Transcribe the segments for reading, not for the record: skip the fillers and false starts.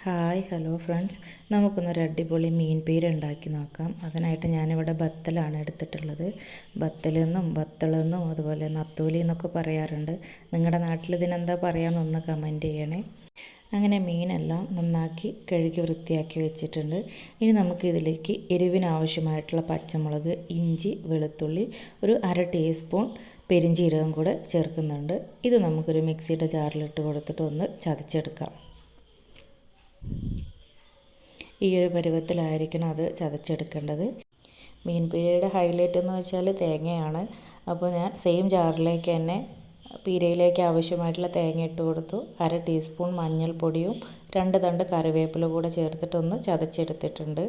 Hi hello friends, നമുക്കൊന്നൊരു അടിപൊളി മീൻ പീര ഉണ്ടാക്കി നോക്കാം. അതിനായിട്ട് ഞാനിവിടെ ബത്തലാണ് എടുത്തിട്ടുള്ളത്. ബത്തലെന്നും ബത്തളെന്നും അതുപോലെ നത്തോലി എന്നൊക്കെ പറയാറുണ്ട്. നിങ്ങളുടെ നാട്ടിൽ ഇതിനെന്താ പറയാമെന്നൊന്ന് കമൻറ്റ് ചെയ്യണേ. അങ്ങനെ മീനെല്ലാം നന്നാക്കി കഴുകി വൃത്തിയാക്കി വെച്ചിട്ടുണ്ട്. ഇനി നമുക്കിതിലേക്ക് എരിവിനാവശ്യമായിട്ടുള്ള പച്ചമുളക്, ഇഞ്ചി, വെളുത്തുള്ളി, ഒരു 1/2 ടീസ്പൂൺ പെരിഞ്ചീരകം കൂടെ ചേർക്കുന്നുണ്ട്. ഇത് നമുക്കൊരു മിക്സിയുടെ ജാറിലിട്ട് കൊടുത്തിട്ട് ഒന്ന് ചതച്ചെടുക്കാം. ഈ ഒരു പരുവത്തിലായിരിക്കണം അത് ചതച്ചെടുക്കേണ്ടത്. മീൻ പീരയുടെ ഹൈലൈറ്റ് എന്ന് വെച്ചാൽ തേങ്ങയാണ്. അപ്പോൾ ഞാൻ സെയിം ജാറിലേക്ക് തന്നെ പീരയിലേക്ക് ആവശ്യമായിട്ടുള്ള തേങ്ങ ഇട്ട് കൊടുത്തു. 1/2 ടീസ്പൂൺ മഞ്ഞൾപ്പൊടിയും 2 തണ്ട് കറിവേപ്പില കൂടെ ചേർത്തിട്ടൊന്ന് ചതച്ചെടുത്തിട്ടുണ്ട്.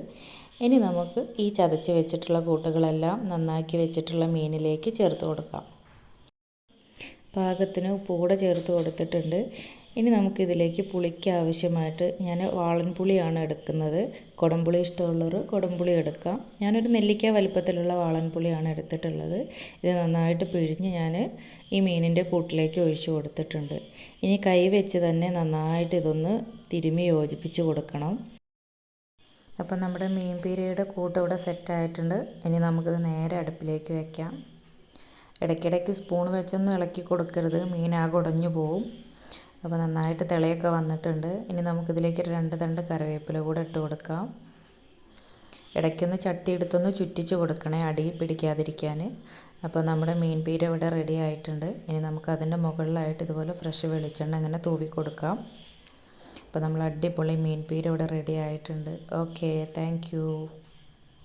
ഇനി നമുക്ക് ഈ ചതച്ച് വെച്ചിട്ടുള്ള കൂട്ടുകളെല്ലാം നന്നാക്കി വെച്ചിട്ടുള്ള മീനിലേക്ക് ചേർത്ത് കൊടുക്കാം. പാകത്തിന് ഉപ്പ് കൂടെ ചേർത്ത് കൊടുത്തിട്ടുണ്ട്. ഇനി നമുക്കിതിലേക്ക് പുളിക്ക് ആവശ്യമായിട്ട് ഞാൻ വാളൻപുളിയാണ് എടുക്കുന്നത്. കുടംപുളി ഇഷ്ടമുള്ളവർ കുടംപുളി എടുക്കാം. ഞാനൊരു നെല്ലിക്ക വലിപ്പത്തിലുള്ള വാളൻപുളിയാണ് എടുത്തിട്ടുള്ളത്. ഇത് നന്നായിട്ട് പിഴിഞ്ഞ് ഞാൻ ഈ മീനിൻ്റെ കൂട്ടിലേക്ക് ഒഴിച്ച് കൊടുത്തിട്ടുണ്ട്. ഇനി കൈ വെച്ച് തന്നെ നന്നായിട്ട് ഇതൊന്ന് തിരുമ്മി യോജിപ്പിച്ച് കൊടുക്കണം. അപ്പം നമ്മുടെ മീൻ പീരയുടെ കൂട്ട് ഇവിടെ സെറ്റായിട്ടുണ്ട്. ഇനി നമുക്കിത് നേരെ അടുപ്പിലേക്ക് വയ്ക്കാം. ഇടയ്ക്കിടയ്ക്ക് സ്പൂൺ വെച്ചൊന്നും ഇളക്കി കൊടുക്കരുത്, മീനാകെ ഉടഞ്ഞു പോവും. അപ്പോൾ നന്നായിട്ട് തിളയൊക്കെ വന്നിട്ടുണ്ട്. ഇനി നമുക്കിതിലേക്ക് ഒരു 2 തണ്ട് കറിവേപ്പില കൂടെ ഇട്ട് കൊടുക്കാം. ഇടയ്ക്കൊന്ന് ചട്ടി എടുത്തൊന്ന് ചുറ്റിച്ച് കൊടുക്കണേ, അടി പിടിക്കാതിരിക്കാൻ. അപ്പോൾ നമ്മുടെ മീൻ പീര ഇവിടെ റെഡി ആയിട്ടുണ്ട്. ഇനി നമുക്ക് അതിൻ്റെ മുകളിലായിട്ട് ഇതുപോലെ ഫ്രഷ് വെളിച്ചെണ്ണ ഇങ്ങനെ തൂവി കൊടുക്കാം. അപ്പോൾ നമ്മൾ അടിപൊളി മീൻ പീര ഇവിടെ റെഡി ആയിട്ടുണ്ട്. Okay, thank you.